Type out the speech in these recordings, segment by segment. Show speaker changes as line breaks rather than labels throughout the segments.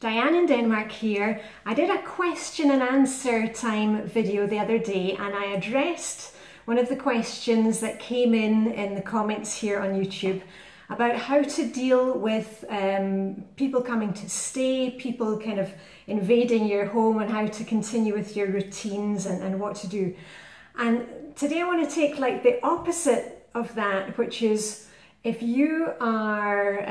Diane in Denmark here. I did a question and answer time video the other day and I addressed one of the questions that came in the comments here on YouTube about how to deal with people coming to stay, people kind of invading your home and how to continue with your routines and what to do. And today I want to take like the opposite of that, which is if you are,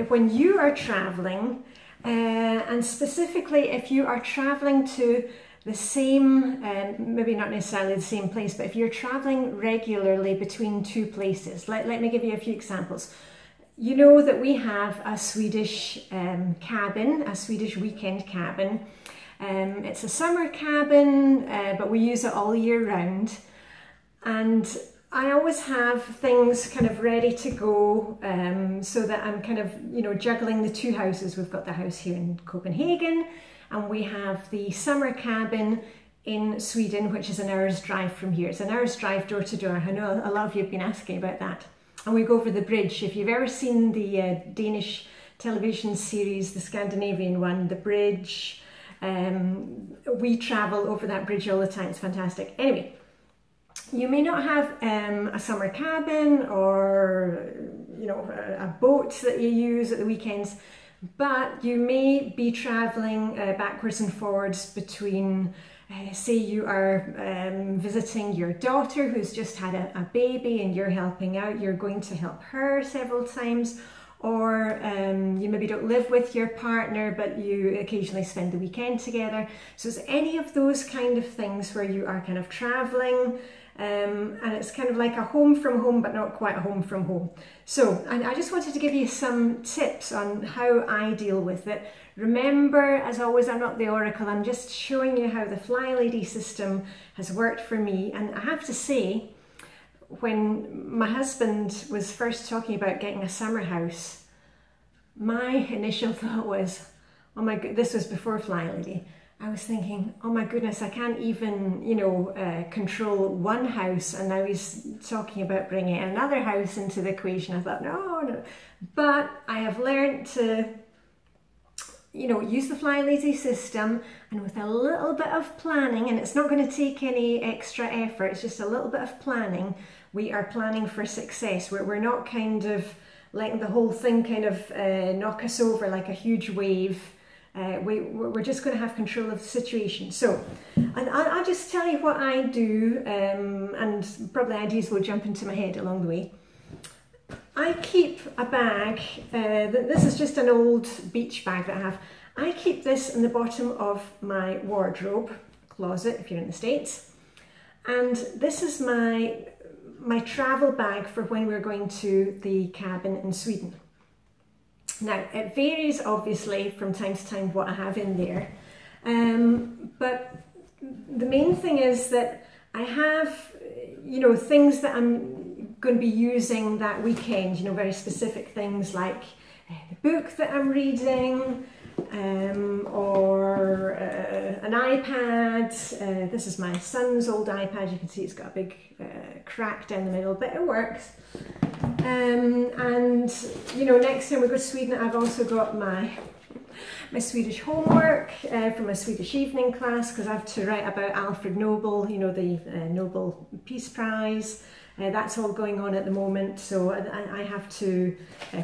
when you are traveling, and specifically if you are traveling to the same, maybe not necessarily the same place, but if you're traveling regularly between two places. Let me give you a few examples. You know that we have a Swedish cabin, a Swedish weekend cabin. It's a summer cabin, but we use it all year round. And I always have things kind of ready to go so that I'm kind of, you know, juggling the two houses. We've got the house here in Copenhagen and we have the summer cabin in Sweden, which is an hour's drive from here. It's an hour's drive door to door. I know a lot of you have been asking about that. And we go over the bridge. If you've ever seen the Danish television series, the Scandinavian one, The Bridge, we travel over that bridge all the time. It's fantastic. Anyway. You may not have a summer cabin or, you know, a boat that you use at the weekends, but you may be traveling backwards and forwards between, say you are visiting your daughter who's just had a baby and you're helping out, you're going to help her several times, or you maybe don't live with your partner but you occasionally spend the weekend together. So it's any of those kind of things where you are kind of traveling, and it's kind of like a home from home, but not quite a home from home. So I just wanted to give you some tips on how I deal with it. Remember, as always, I'm not the oracle. I'm just showing you how the Flylady system has worked for me. And I have to say, when my husband was first talking about getting a summer house, my initial thought was, oh my god, this was before Flylady. I was thinking, oh my goodness, I can't even, you know, control one house, and now he's talking about bringing another house into the equation. I thought, no. But I have learned to, you know, use the Flylady system, and with a little bit of planning, and it's not going to take any extra effort, it's just a little bit of planning, we are planning for success. We're not kind of letting the whole thing kind of knock us over like a huge wave. We're just going to have control of the situation. So, and I'll just tell you what I do, and probably ideas will jump into my head along the way. I keep a bag, this is just an old beach bag that I have. I keep this in the bottom of my wardrobe closet if you're in the States. And this is my travel bag for when we're going to the cabin in Sweden. Now, it varies obviously from time to time what I have in there, but the main thing is that I have, you know, things that I'm going to be using that weekend, you know, very specific things like the book that I'm reading, or an iPad. This is my son's old iPad. You can see it's got a big crack down the middle, but it works. And you know, next time we go to Sweden, I've also got my Swedish homework from a Swedish evening class, because I have to write about Alfred Nobel, you know, the Nobel Peace Prize. That's all going on at the moment, so I have to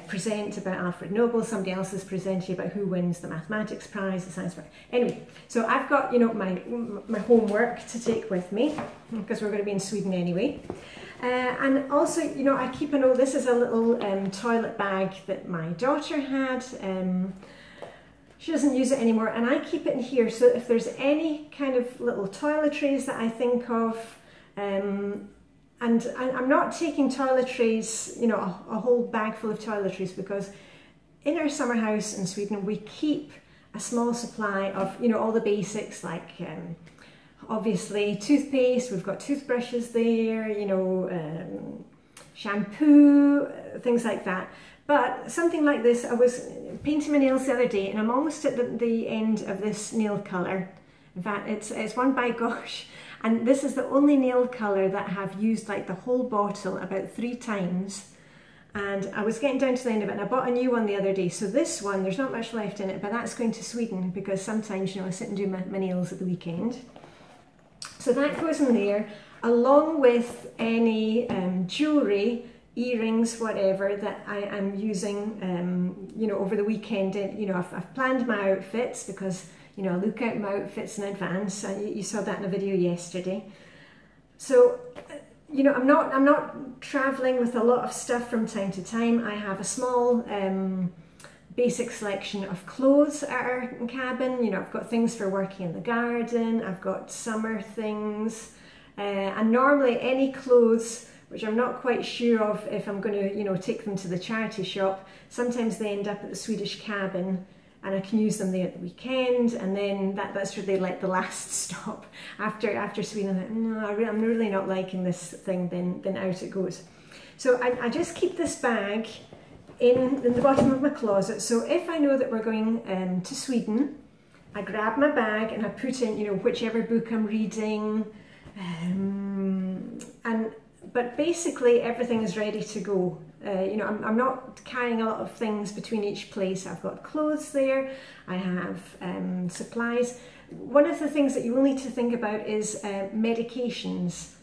present about Alfred Nobel. Somebody else is presenting about who wins the mathematics prize, the science prize. Anyway, so I've got, you know, my homework to take with me, because we're going to be in Sweden anyway. And also, you know, I keep this is a little toilet bag that my daughter had. She doesn't use it anymore, and I keep it in here, so if there's any kind of little toiletries that I think of, and I'm not taking toiletries, you know, a whole bag full of toiletries, because in our summer house in Sweden we keep a small supply of, you know, all the basics, like obviously toothpaste, we've got toothbrushes there, you know, shampoo, things like that. But something like this, I was painting my nails the other day and I'm almost at the end of this nail colour. In fact, it's one by gosh, and this is the only nail colour that I have used like the whole bottle about 3 times. and I was getting down to the end of it, and I bought a new one the other day. So this one, there's not much left in it, but that's going to Sweden because sometimes, you know, I sit and do my nails at the weekend. So that goes in there, along with any jewellery, earrings, whatever that I am using, you know, over the weekend. You know, I've planned my outfits because, you know, I look out my outfits in advance. You saw that in a video yesterday. So, you know, I'm not traveling with a lot of stuff from time to time. I have a small basic selection of clothes at our cabin. You know, I've got things for working in the garden. I've got summer things, and normally any clothes which I'm not quite sure of if I'm going to, you know, take them to the charity shop. Sometimes they end up at the Swedish cabin, and I can use them there at the weekend, and then that's really like the last stop after Sweden. I'm like, no, I'm really not liking this thing. Then out it goes. So I just keep this bag in the bottom of my closet. So if I know that we're going to Sweden, I grab my bag and I put in, you know, whichever book I'm reading, but basically everything is ready to go. You know, I'm not carrying a lot of things between each place. I've got clothes there, I have supplies. One of the things that you will need to think about is medications.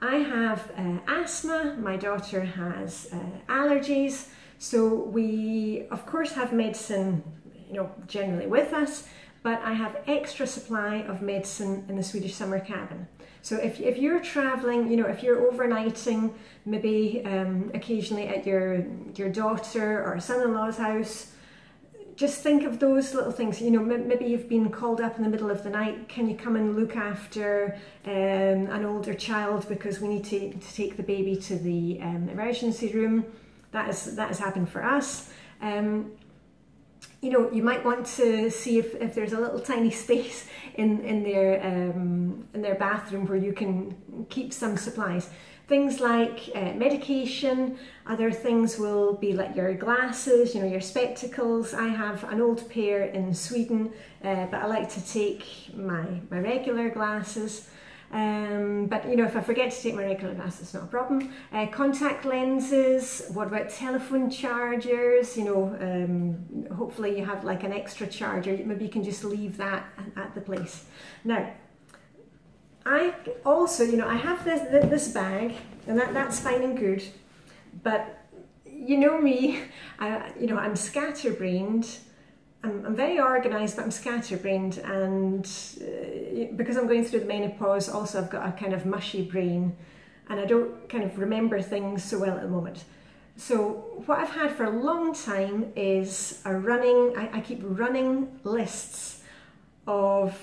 I have asthma, my daughter has allergies, so we of course have medicine, you know, generally with us, but I have extra supply of medicine in the Swedish summer cabin. So if you're traveling, you know, if you're overnighting, maybe occasionally at your daughter or son-in-law's house, just think of those little things. You know, maybe you've been called up in the middle of the night. Can you come and look after an older child because we need to take the baby to the emergency room? That has happened for us. You know, you might want to see if there's a little tiny space in their bathroom where you can keep some supplies. Things like medication. Other things will be like your glasses, you know, your spectacles. I have an old pair in Sweden, but I like to take my regular glasses. But you know, if I forget to take my regular glasses, it's not a problem. Contact lenses. What about telephone chargers? You know, hopefully you have like an extra charger. Maybe you can just leave that at the place. Now, I also, you know, I have this bag, and that's fine and good. But you know me, you know, I'm scatterbrained. I'm very organised, but I'm scatterbrained, and because I'm going through the menopause, also I've got a kind of mushy brain, and I don't kind of remember things so well at the moment. So what I've had for a long time is I keep running lists of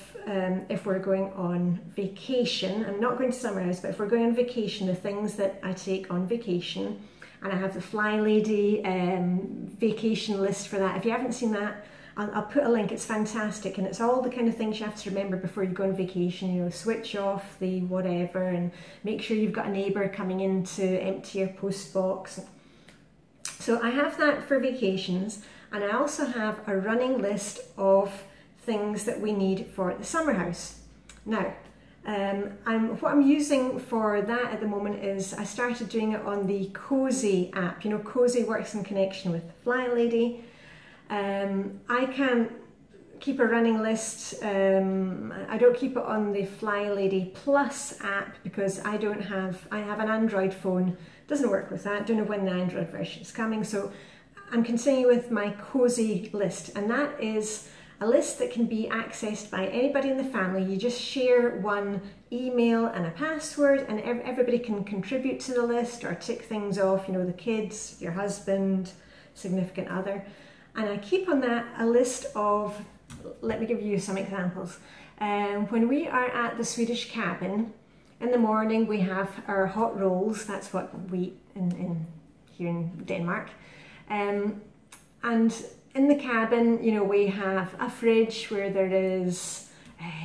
if we're going on vacation. I'm not going to summer house, but if we're going on vacation, the things that I take on vacation, and I have the Flylady vacation list for that. If you haven't seen that, I'll put a link. It's fantastic, and it's all the kind of things you have to remember before you go on vacation. You know, switch off the whatever, and make sure you've got a neighbour coming in to empty your post box. So I have that for vacations, and I also have a running list of things that we need for the summer house. Now, what I'm using for that at the moment is I started doing it on the Cozy app. You know, Cozy works in connection with Flylady. I can't keep a running list. I don't keep it on the Flylady Plus app because I have an Android phone. Doesn't work with that. Don't know when the Android version is coming. So I'm continuing with my Cozy list, and that is a list that can be accessed by anybody in the family. You just share one email and a password, and everybody can contribute to the list or tick things off. You know, the kids, your husband, significant other. And I keep on that a list of, let me give you some examples. When we are at the Swedish cabin, in the morning we have our hot rolls. That's what we eat here in Denmark. And in the cabin, you know, we have a fridge where there is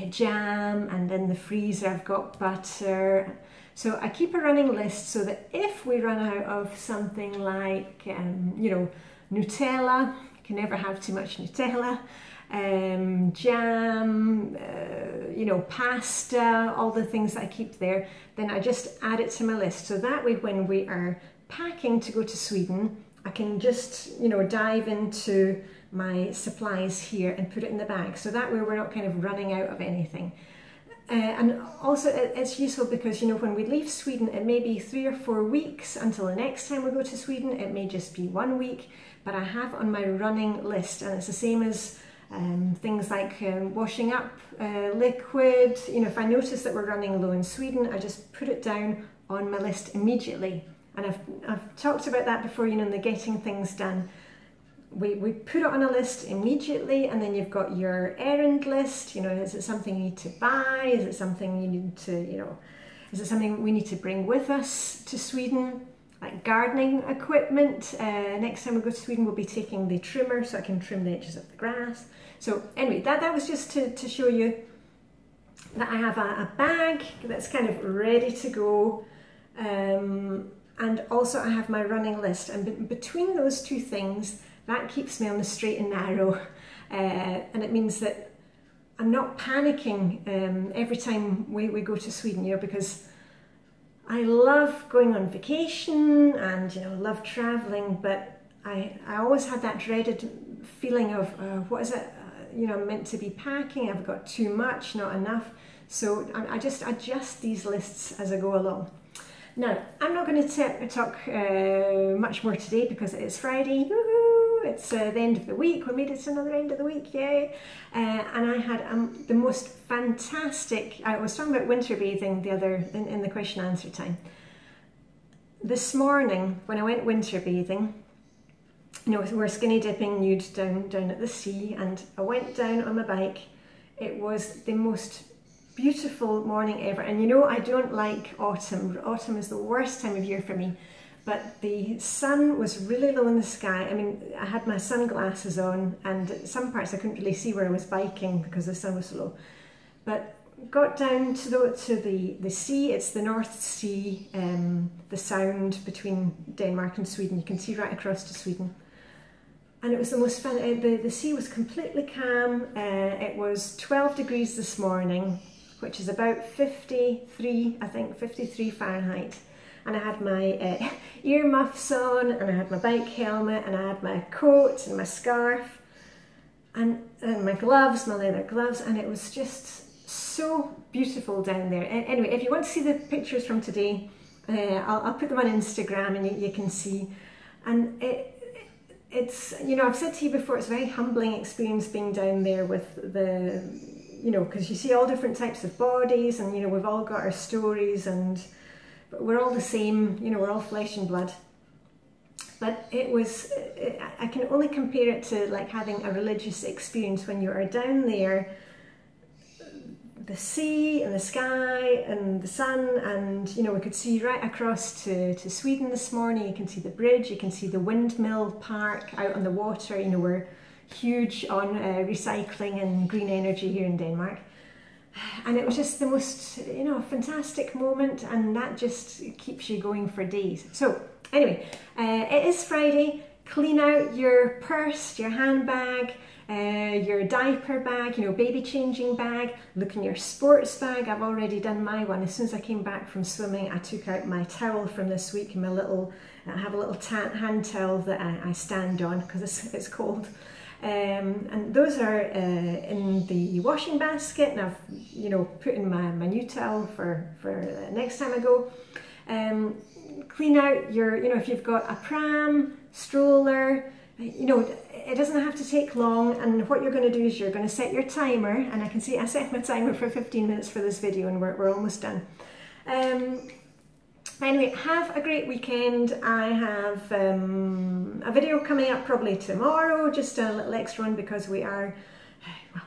jam, and in the freezer I've got butter. So I keep a running list so that if we run out of something like, you know, Nutella, you can never have too much Nutella, jam, you know, pasta, all the things that I keep there, then I just add it to my list. So that way when we are packing to go to Sweden, I can just, you know, dive into my supplies here and put it in the bag. So that way we're not kind of running out of anything. And also it's useful because, you know, when we leave Sweden, it may be 3 or 4 weeks until the next time we go to Sweden. It may just be 1 week, but I have on my running list, and it's the same as things like washing up liquid. You know, if I notice that we're running low in Sweden, I just put it down on my list immediately. And I've talked about that before, you know, in the getting things done. We put it on a list immediately, and then you've got your errand list. You know, is it something you need to buy? Is it something you need to, you know, is it something we need to bring with us to Sweden? Like gardening equipment. Next time we go to Sweden, we'll be taking the trimmer so I can trim the edges of the grass. So anyway, that was just to show you that I have a bag that's kind of ready to go. And also I have my running list, and between those two things, that keeps me on the straight and narrow, and it means that I'm not panicking every time we go to Sweden, you know, because I love going on vacation and, you know, love traveling, but I always had that dreaded feeling of what is it, you know, I'm meant to be packing, I've got too much, not enough. So I just adjust these lists as I go along. Now, I'm not going to talk much more today because it is Friday. Woohoo! It's the end of the week. We made it to another end of the week, yay! And I had the most fantastic. I was talking about winter bathing the other in the question and answer time. This morning, when I went winter bathing, you know, we're skinny dipping nude down at the sea, and I went down on my bike. It was the most beautiful morning ever. And you know, I don't like autumn. Autumn is the worst time of year for me. But the sun was really low in the sky. I mean, I had my sunglasses on, and some parts I couldn't really see where I was biking because the sun was so low. But got down to the sea. It's the North Sea, the Sound between Denmark and Sweden. You can see right across to Sweden. And it was the most fun. The sea was completely calm. It was 12 degrees this morning, which is about 53, I think, 53 Fahrenheit. And I had my ear muffs on, and I had my bike helmet, and I had my coat and my scarf, and my gloves, my leather gloves, and it was just so beautiful down there. Anyway, if you want to see the pictures from today, I'll put them on Instagram, and you can see. And it's, you know, I've said to you before, it's a very humbling experience being down there with the, you know, because you see all different types of bodies, and, you know, we've all got our stories, and but we're all the same, you know, we're all flesh and blood. But it was, I can only compare it to like having a religious experience when you are down there, the sea and the sky and the sun, and, you know, we could see right across to Sweden this morning. You can see the bridge, you can see the windmill park out on the water. You know, we're huge on recycling and green energy here in Denmark. And it was just the most, you know, fantastic moment, and that just keeps you going for days. So anyway, it is Friday. Clean out your purse, your handbag, your diaper bag, you know, baby changing bag. Look in your sports bag. I've already done my one. As soon as I came back from swimming, I took out my towel from this week, my little, I have a little hand towel that I stand on because it's cold. And those are in the washing basket, and I've, you know, put in my new towel for next time I go. Clean out your, you know, if you've got a pram, stroller, you know, it doesn't have to take long. And what you're going to do is you're going to set your timer, and I can see I set my timer for 15 minutes for this video, and we're almost done. Anyway, have a great weekend. I have a video coming up probably tomorrow, just a little extra one because we're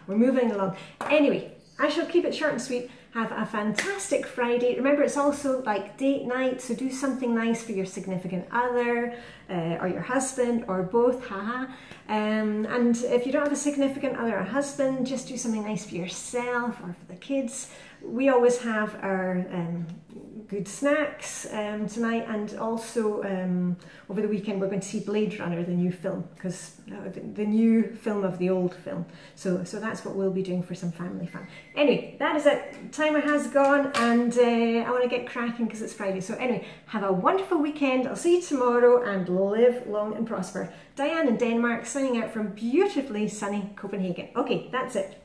moving along. Anyway, I shall keep it short and sweet. Have a fantastic Friday. Remember, it's also like date night, so do something nice for your significant other or your husband or both, haha. And if you don't have a significant other or husband, just do something nice for yourself or for the kids. We always have our good snacks tonight, and also over the weekend we're going to see Blade Runner, the new film, because the new film of the old film. So that's what we'll be doing for some family fun. Anyway, that is it. Timer has gone, and I want to get cracking because it's Friday. So anyway, have a wonderful weekend. I'll see you tomorrow, and live long and prosper. Diane in Denmark, signing out from beautifully sunny Copenhagen. Okay, that's it.